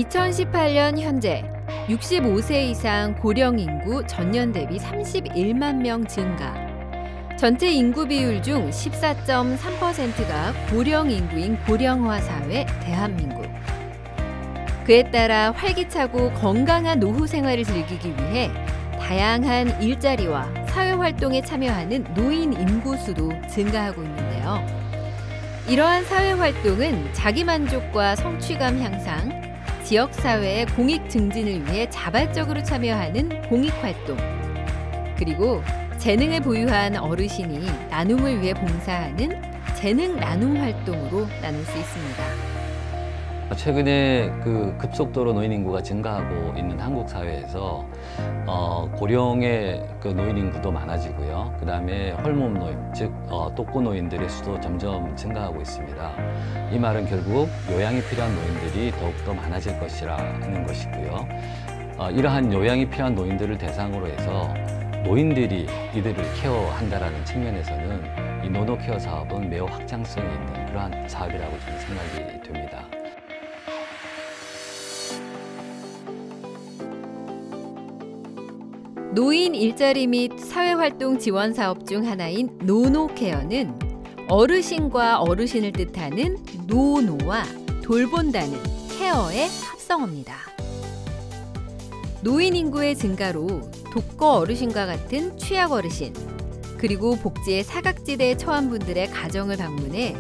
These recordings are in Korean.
2018년 현재 65세 이상 고령 인구 전년 대비 31만 명 증가. 전체 인구 비율 중 14.3%가 고령 인구인 고령화 사회 대한민국. 그에 따라 활기차고 건강한 노후 생활을 즐기기 위해 다양한 일자리와 사회활동에 참여하는 노인 인구 수도 증가하고 있는데요. 이러한 사회활동은 자기만족과 성취감 향상, 지역사회의 공익 증진을 위해 자발적으로 참여하는 공익활동, 그리고 재능을 보유한 어르신이 나눔을 위해 봉사하는 재능 나눔 활동으로 나눌 수 있습니다. 최근에 급속도로 노인 인구가 증가하고 있는 한국 사회에서 고령의 노인 인구도 많아지고요. 그다음에 홀몸 노인, 즉 독거 노인들의 수도 점점 증가하고 있습니다. 이 말은 결국 요양이 필요한 노인들이 더욱더 많아질 것이라는 것이고요. 이러한 요양이 필요한 노인들을 대상으로 해서 노인들이 이들을 케어한다라는 측면에서는 이 노노케어 사업은 매우 확장성이 있는 그러한 사업이라고 저는 생각이 됩니다. 노인 일자리 및 사회활동 지원 사업 중 하나인 노노케어는 어르신과 어르신을 뜻하는 노노와 돌본다는 케어의 합성어입니다. 노인 인구의 증가로 독거 어르신과 같은 취약 어르신, 그리고 복지의 사각지대에 처한 분들의 가정을 방문해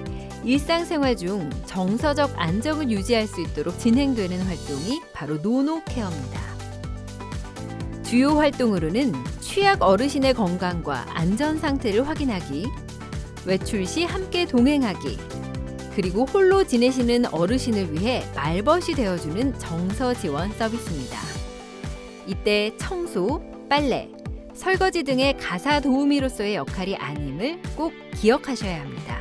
일상생활 중 정서적 안정을 유지할 수 있도록 진행되는 활동이 바로 노노케어입니다. 주요 활동으로는 취약 어르신의 건강과 안전 상태를 확인하기, 외출 시 함께 동행하기, 그리고 홀로 지내시는 어르신을 위해 말벗이 되어주는 정서 지원 서비스입니다. 이때 청소, 빨래, 설거지 등의 가사 도우미로서의 역할이 아님을 꼭 기억하셔야 합니다.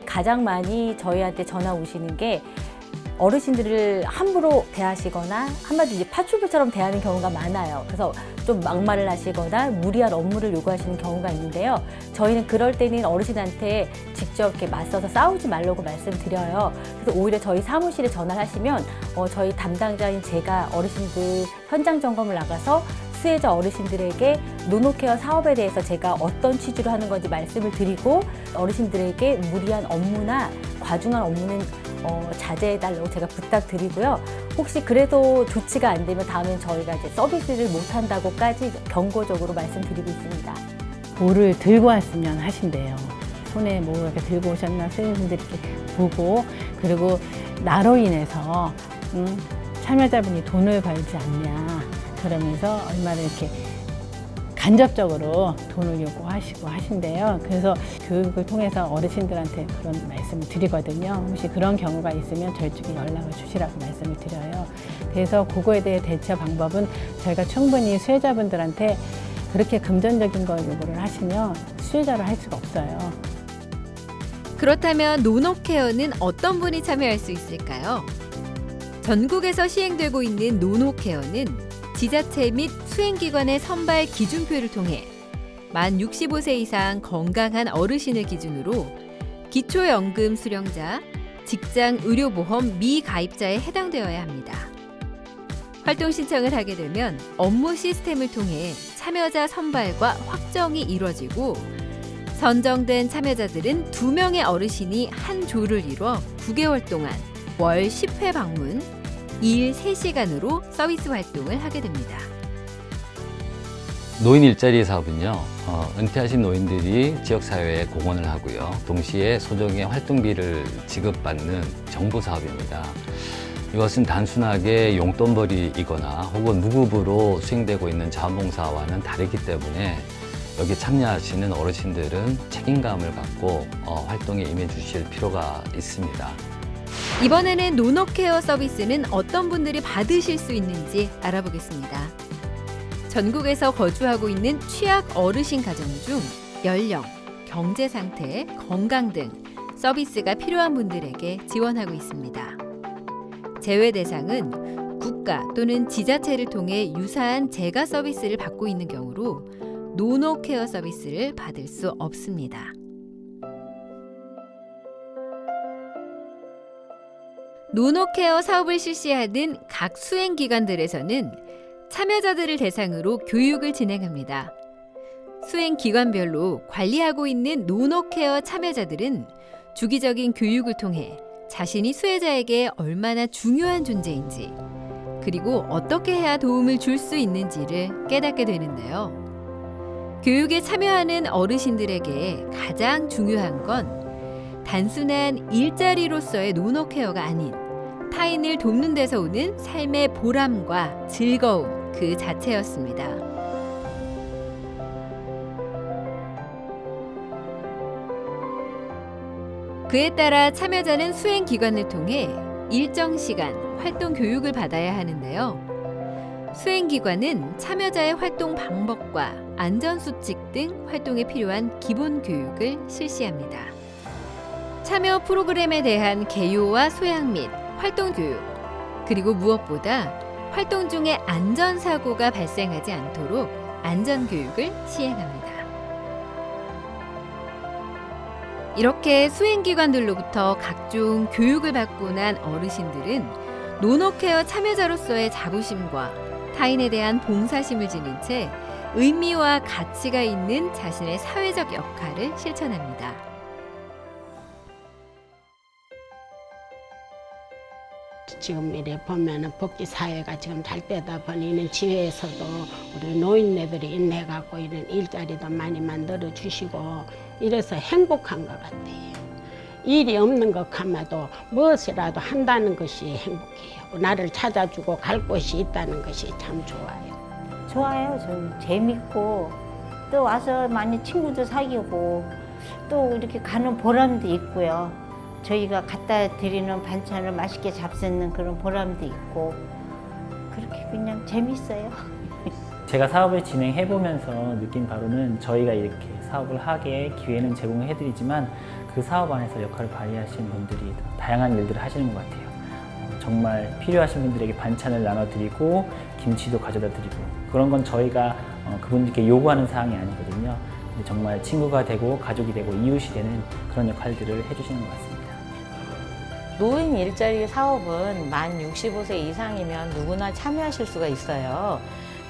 가장 많이 저희한테 전화 오시는 게 어르신들을 함부로 대하시거나 한마디로 이제 파출부처럼 대하는 경우가 많아요. 그래서 좀 막말을 하시거나 무리한 업무를 요구하시는 경우가 있는데요. 저희는 그럴 때는 어르신한테 직접 이렇게 맞서서 싸우지 말라고 말씀드려요. 그래서 오히려 저희 사무실에 전화를 하시면 저희 담당자인 제가 어르신들 현장 점검을 나가서 수혜자 어르신들에게 노노케어 사업에 대해서 제가 어떤 취지로 하는 건지 말씀을 드리고 어르신들에게 무리한 업무나 과중한 업무는 자제해달라고 제가 부탁드리고요. 혹시 그래도 조치가 안 되면 다음엔 저희가 이제 서비스를 못한다고까지 경고적으로 말씀드리고 있습니다. 뭐를 들고 왔으면 하신대요. 손에 뭐 이렇게 들고 오셨나 선생님들이 이렇게 보고, 그리고 나로 인해서 참여자분이 돈을 벌지 않냐 그러면서 얼마나 이렇게 간접적으로 돈을 요구하시고 하신대요. 그래서 교육을 통해서 어르신들한테 그런 말씀을 드리거든요. 혹시 그런 경우가 있으면 저희 쪽에 연락을 주시라고 말씀을 드려요. 그래서 그거에 대해 대처 방법은 저희가 충분히 수혜자분들한테 그렇게 금전적인 걸 요구를 하시면 수혜자를 할 수가 없어요. 그렇다면 노노케어는 어떤 분이 참여할 수 있을까요? 전국에서 시행되고 있는 노노케어는 지자체 및 수행기관의 선발 기준표를 통해 만 65세 이상 건강한 어르신을 기준으로 기초연금 수령자, 직장 의료보험 미가입자에 해당되어야 합니다. 활동 신청을 하게 되면 업무 시스템을 통해 참여자 선발과 확정이 이루어지고 선정된 참여자들은 2명의 어르신이 한 조를 이뤄 9개월 동안 월 10회 방문, 2일 3시간으로 서비스 활동을 하게 됩니다. 노인 일자리 사업은요, 은퇴하신 노인들이 지역사회에 공헌을 하고요. 동시에 소정의 활동비를 지급받는 정부 사업입니다. 이것은 단순하게 용돈벌이이거나 혹은 무급으로 수행되고 있는 자원봉사와는 다르기 때문에 여기 참여하시는 어르신들은 책임감을 갖고 활동에 임해 주실 필요가 있습니다. 이번에는 노노케어 서비스는 어떤 분들이 받으실 수 있는지 알아보겠습니다. 전국에서 거주하고 있는 취약 어르신 가정 중 연령, 경제 상태, 건강 등 서비스가 필요한 분들에게 지원하고 있습니다. 제외 대상은 국가 또는 지자체를 통해 유사한 재가 서비스를 받고 있는 경우로 노노케어 서비스를 받을 수 없습니다. 노노케어 사업을 실시하는 각 수행기관들에서는 참여자들을 대상으로 교육을 진행합니다. 수행기관별로 관리하고 있는 노노케어 참여자들은 주기적인 교육을 통해 자신이 수혜자에게 얼마나 중요한 존재인지, 그리고 어떻게 해야 도움을 줄 수 있는지를 깨닫게 되는데요. 교육에 참여하는 어르신들에게 가장 중요한 건 단순한 일자리로서의 노노케어가 아닌 타인을 돕는 데서 오는 삶의 보람과 즐거움 그 자체였습니다. 그에 따라 참여자는 수행기관을 통해 일정 시간 활동 교육을 받아야 하는데요. 수행기관은 참여자의 활동 방법과 안전수칙 등 활동에 필요한 기본 교육을 실시합니다. 참여 프로그램에 대한 개요와 소양 및 활동 교육, 그리고 무엇보다 활동 중에 안전사고가 발생하지 않도록 안전교육을 시행합니다. 이렇게 수행기관들로부터 각종 교육을 받고 난 어르신들은 노노케어 참여자로서의 자부심과 타인에 대한 봉사심을 지닌 채 의미와 가치가 있는 자신의 사회적 역할을 실천합니다. 지금 이래 보면은 복지 사회가 지금 잘 되다 보니 지회에서도 우리 노인네들이 인내갖고 이런 일자리도 많이 만들어 주시고 이래서 행복한 것 같아요. 일이 없는 것 같아도 무엇이라도 한다는 것이 행복해요. 나를 찾아주고 갈 곳이 있다는 것이 참 좋아요. 좋아요. 저 재밌고 또 와서 많이 친구도 사귀고 또 이렇게 가는 보람도 있고요. 저희가 갖다 드리는 반찬을 맛있게 잡수는 그런 보람도 있고 그렇게 그냥 재밌어요. 제가 사업을 진행해 보면서 느낀 바로는 저희가 이렇게 사업을 하게 기회는 제공해드리지만 그 사업 안에서 역할을 발휘하시는 분들이 다양한 일들을 하시는 것 같아요. 정말 필요하신 분들에게 반찬을 나눠드리고 김치도 가져다 드리고 그런 건 저희가 그분들께 요구하는 사항이 아니거든요. 근데 정말 친구가 되고 가족이 되고 이웃이 되는 그런 역할들을 해주시는 것 같습니다. 노인 일자리 사업은 만 65세 이상이면 누구나 참여하실 수가 있어요.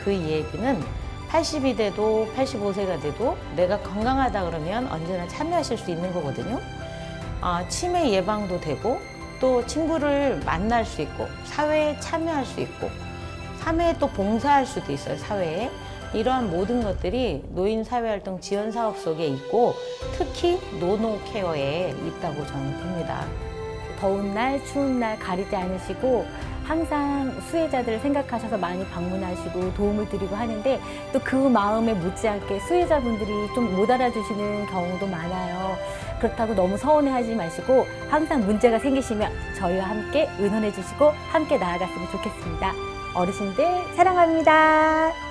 그 얘기는 80이 돼도 85세가 돼도 내가 건강하다 그러면 언제나 참여하실 수 있는 거거든요. 치매 예방도 되고 또 친구를 만날 수 있고 사회에 참여할 수 있고 사회에 또 봉사할 수도 있어요. 사회에. 이러한 모든 것들이 노인 사회활동 지원 사업 속에 있고 특히 노노케어에 있다고 저는 봅니다. 더운 날, 추운 날 가리지 않으시고 항상 수혜자들을 생각하셔서 많이 방문하시고 도움을 드리고 하는데 또 그 마음에 못지않게 수혜자분들이 좀 못 알아주시는 경우도 많아요. 그렇다고 너무 서운해하지 마시고 항상 문제가 생기시면 저희와 함께 의논해 주시고 함께 나아갔으면 좋겠습니다. 어르신들 사랑합니다.